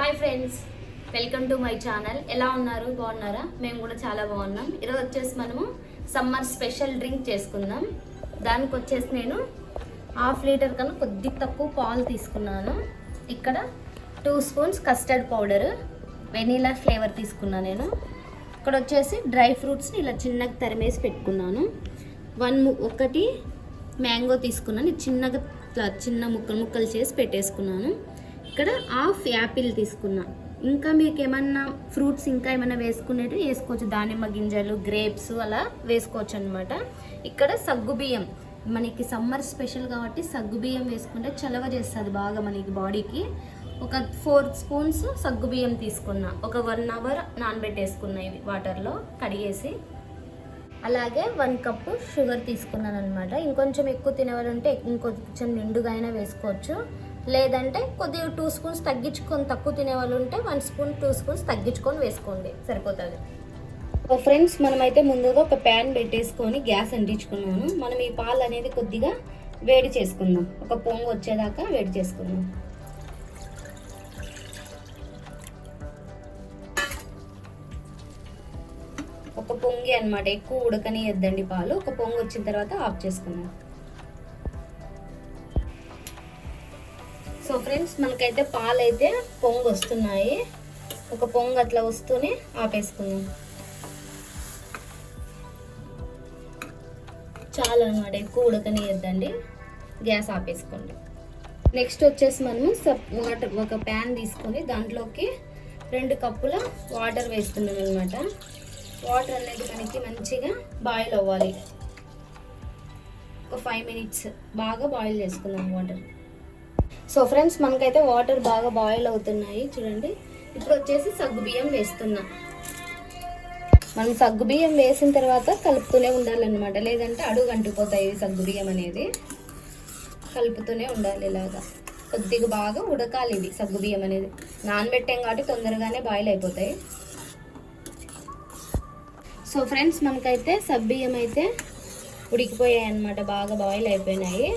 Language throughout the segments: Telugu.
Hi friends, welcome to my channel. ఎలా ఉన్నారు? బాగున్నారా? మేము కూడా చాలా బాగున్నాం. ఈరోజు వచ్చేసి మనము సమ్మర్ స్పెషల్ డ్రింక్ చేసుకుందాం. దానికి వచ్చేసి నేను 1/2 లీటర్ కన్నా కొద్దిగా తక్కువ పాలు తీసుకున్నాను. ఇక్కడ 2 spoons custard powder, vanilla flavour తీసుకున్నాను నేను. ఇక్కడ వచ్చేసి డ్రై ఫ్రూట్స్ని ఇలా చిన్నగా తరిమేసి పెట్టుకున్నాను. ఒకటి మ్యాంగో తీసుకున్నాను, చిన్నగా చిన్న ముక్కలు చేసి పెట్టేసుకున్నాను. ఇక్కడ 1/2 యాపిల్ తీసుకున్నా. ఇంకా మీకు ఏమన్నా ఫ్రూట్స్ ఇంకా ఏమైనా వేసుకునేవి వేసుకోవచ్చు, దానిమ్మ గింజలు, గ్రేప్స్ అలా వేసుకోవచ్చు అనమాట. ఇక్కడ సగ్గుబియ్యం, మనకి సమ్మర్ స్పెషల్ కాబట్టి సగ్గుబియ్యం వేసుకుంటే చలవ చేస్తుంది బాగా మనకి బాడీకి. ఒక 4 స్పూన్స్ సగ్గుబియ్యం తీసుకున్నా. ఒక 1 అవర్ నానబెట్టేసుకున్నా ఇవి వాటర్లో కడిగేసి. అలాగే 1 కప్పు షుగర్ తీసుకున్నాను అనమాట. ఇంకొంచెం ఎక్కువ తినేవాళ్ళంటే ఇంకొంచెం నిండుగా అయినా వేసుకోవచ్చు, లేదంటే కొద్దిగా 2 స్పూన్స్ తగ్గించుకొని, తక్కువ తినేవాళ్ళు ఉంటే 1 స్పూన్ 2 స్పూన్స్ తగ్గించుకొని వేసుకోండి, సరిపోతుంది. ఫ్రెండ్స్, మనమైతే ముందుగా ఒక ప్యాన్ పెట్టేసుకొని గ్యాస్ అంటించుకున్నాను. మనం ఈ పాలు అనేది కొద్దిగా వేడి చేసుకుందాం, ఒక పొంగు వచ్చేదాకా వేడి చేసుకుందాం. ఒక పొంగి అనమాట, ఎక్కువ ఉడకనియద్దండి పాలు. ఒక పొంగు వచ్చిన తర్వాత ఆఫ్ చేసుకుందాం. సో ఫ్రెండ్స్, మనకైతే పాలు అయితే పొంగు వస్తున్నాయి. ఒక పొంగు అట్లా వస్తూనే ఆపేసుకుందాం. చాలా అనమాట, ఎక్కువ ఉడకనియద్దండి, గ్యాస్ ఆపేసుకోండి. నెక్స్ట్ వచ్చేసి మనము వాటర్, ఒక ప్యాన్ తీసుకొని దాంట్లోకి 2 కప్పుల వాటర్ వేస్తున్నాం అనమాట. వాటర్ అనేది మనకి మంచిగా బాయిల్ అవ్వాలి. ఒక 5 మినిట్స్ బాగా బాయిల్ చేసుకుందాం వాటర్. సో ఫ్రెండ్స్, మనకైతే వాటర్ బాగా బాయిల్ అవుతున్నాయి చూడండి. ఇప్పుడు వచ్చేసి సగ్గుబియ్యం వేస్తున్నా. మనం సగ్గుబియ్యం వేసిన తర్వాత కలుపుతూనే ఉండాలన్నమాట, లేదంటే అడుగు అంటుకుపోతాయి సగ్గుబియ్యం అనేది. కలుపుతూనే ఉండాలి ఇలాగా. కొద్దిగా బాగా ఉడకాలి ఇది సగ్గుబియ్యం అనేది. నానబెట్టాం కాబట్టి తొందరగానే బాయిల్ అయిపోతాయి. సో ఫ్రెండ్స్, మనకైతే సగ్గుబియ్యం అయితే ఉడికిపోయాయి అన్నమాట, బాగా బాయిల్ అయిపోయినాయి.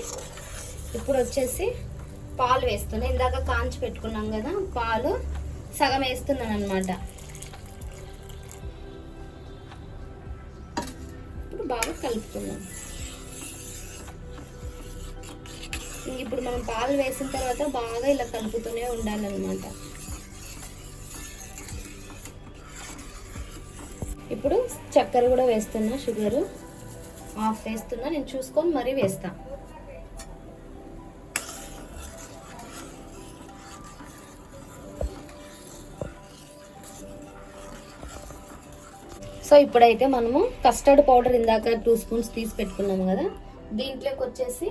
ఇప్పుడు వచ్చేసి పాలు వేస్తున్నాను. ఇందాక కాంచి పెట్టుకున్నాం కదా, పాలు సగం వేస్తున్నాను అనమాట. ఇప్పుడు బాగా కలుపుతున్నాం. ఇప్పుడు మనం పాలు వేసిన తర్వాత బాగా ఇలా కలుపుతూనే ఉండాలన్నమాట. ఇప్పుడు చక్కెర కూడా వేస్తున్నా, షుగరు 1/2 వేస్తున్నా. నేను చూసుకొని మరీ వేస్తా. సో ఇప్పుడైతే మనము కస్టర్డ్ పౌడర్ ఇందాక 2 స్పూన్స్ తీసి పెట్టుకున్నాము కదా, దీంట్లోకి వచ్చేసి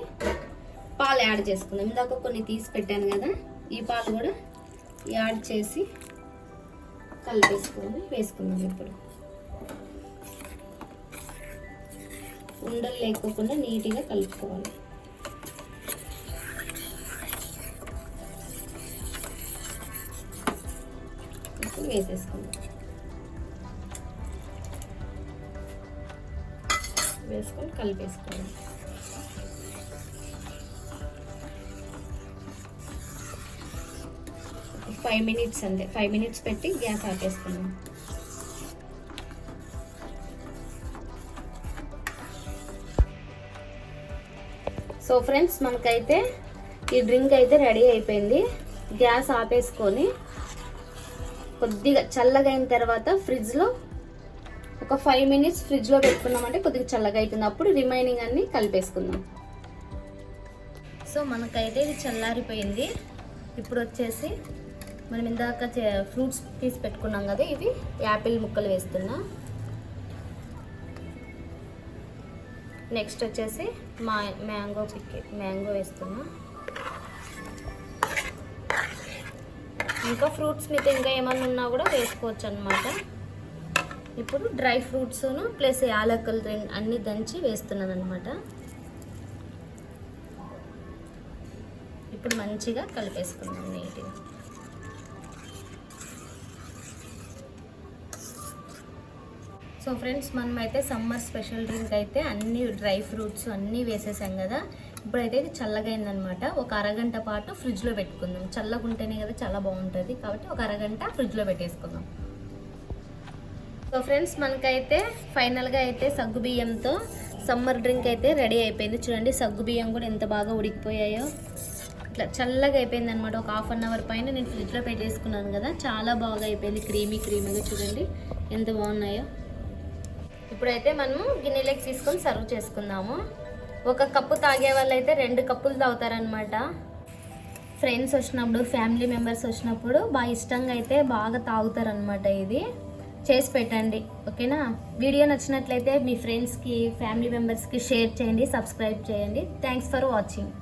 పాలు యాడ్ చేసుకుందాం. ఇందాక కొన్ని తీసి పెట్టాను కదా, ఈ పాలు కూడా యాడ్ చేసి కలిపేసుకొని వేసుకుందాం. ఇప్పుడు ఉండలు లేకోకుండా నీట్గా కలుపుకోవాలి. ఇప్పుడు వేసేసుకుందాం. వేసుకొని కలిపేసుకోవాలి. ఒక 5 మినిట్స్ అంతే. 5 మినిట్స్ పెట్టి గ్యాస్ ఆపేసుకున్నాం. సో ఫ్రెండ్స్, మనకైతే ఈ డ్రింక్ అయితే రెడీ అయిపోయింది. గ్యాస్ ఆపేసుకొని కొద్దిగా చల్లగా అయిన తర్వాత ఫ్రిడ్జ్లో ఒక 5 మినిట్స్ ఫ్రిడ్జ్లో పెట్టుకున్నామంటే కొద్దిగా చల్లగా అవుతుంది. అప్పుడు రిమైనింగ్ అన్ని కలిపేసుకుందాం. సో మనకైతే ఇది చల్లారిపోయింది. ఇప్పుడు వచ్చేసి మనం ఇందాక ఫ్రూట్స్ తీసి పెట్టుకున్నాం కదా, ఇవి యాపిల్ ముక్కలు వేస్తున్నా. నెక్స్ట్ వచ్చేసి మ్యాంగో వేస్తున్నా. ఇంకా ఫ్రూట్స్ మీద ఇంకా ఏమన్నా ఉన్నా కూడా వేసుకోవచ్చు అన్నమాట. ఇప్పుడు డ్రై ఫ్రూట్స్ను ప్లస్ యాలకులు అన్నీ దంచి వేస్తున్నాను అనమాట. ఇప్పుడు మంచిగా కలిపేసుకున్నాను నీట్గా. సో ఫ్రెండ్స్, మనమైతే సమ్మర్ స్పెషల్ డ్రింక్ అయితే అన్ని డ్రై ఫ్రూట్స్ అన్నీ వేసేసాం కదా. ఇప్పుడైతే ఇది చల్లగా అయిందనమాట. ఒక అరగంట పాటు ఫ్రిడ్జ్లో పెట్టుకుందాం. చల్లగా ఉంటేనే కదా చాలా బాగుంటుంది, కాబట్టి ఒక అరగంట ఫ్రిడ్జ్లో పెట్టేసుకుందాం. సో ఫ్రెండ్స్, మనకైతే ఫైనల్గా అయితే సగ్గుబియ్యంతో సమ్మర్ డ్రింక్ అయితే రెడీ అయిపోయింది. చూడండి, సగ్గుబియ్యం కూడా ఎంత బాగా ఉడికిపోయాయో. ఇట్లా చల్లగా అయిపోయింది అనమాట. ఒక హాఫ్ అన్ అవర్ పైన నేను ఫ్రిడ్జ్లో పెట్టేసుకున్నాను కదా, చాలా బాగా అయిపోయింది. క్రీమీగా చూడండి ఎంత బాగున్నాయో. ఇప్పుడైతే మనము గిన్నెలోకి తీసుకొని సర్వ్ చేసుకుందాము. ఒక కప్పు తాగే వాళ్ళు అయితే 2 కప్పులు తాగుతారనమాట. ఫ్రెండ్స్ వచ్చినప్పుడు, ఫ్యామిలీ మెంబర్స్ వచ్చినప్పుడు బాగా ఇష్టంగా అయితే బాగా తాగుతారనమాట. ఇది చేసి పెట్టండి, ఓకేనా? వీడియో నచ్చినట్లయితే మీ ఫ్రెండ్స్కి, ఫ్యామిలీ మెంబర్స్కి షేర్ చేయండి, సబ్స్క్రైబ్ చేయండి. Thanks for watching.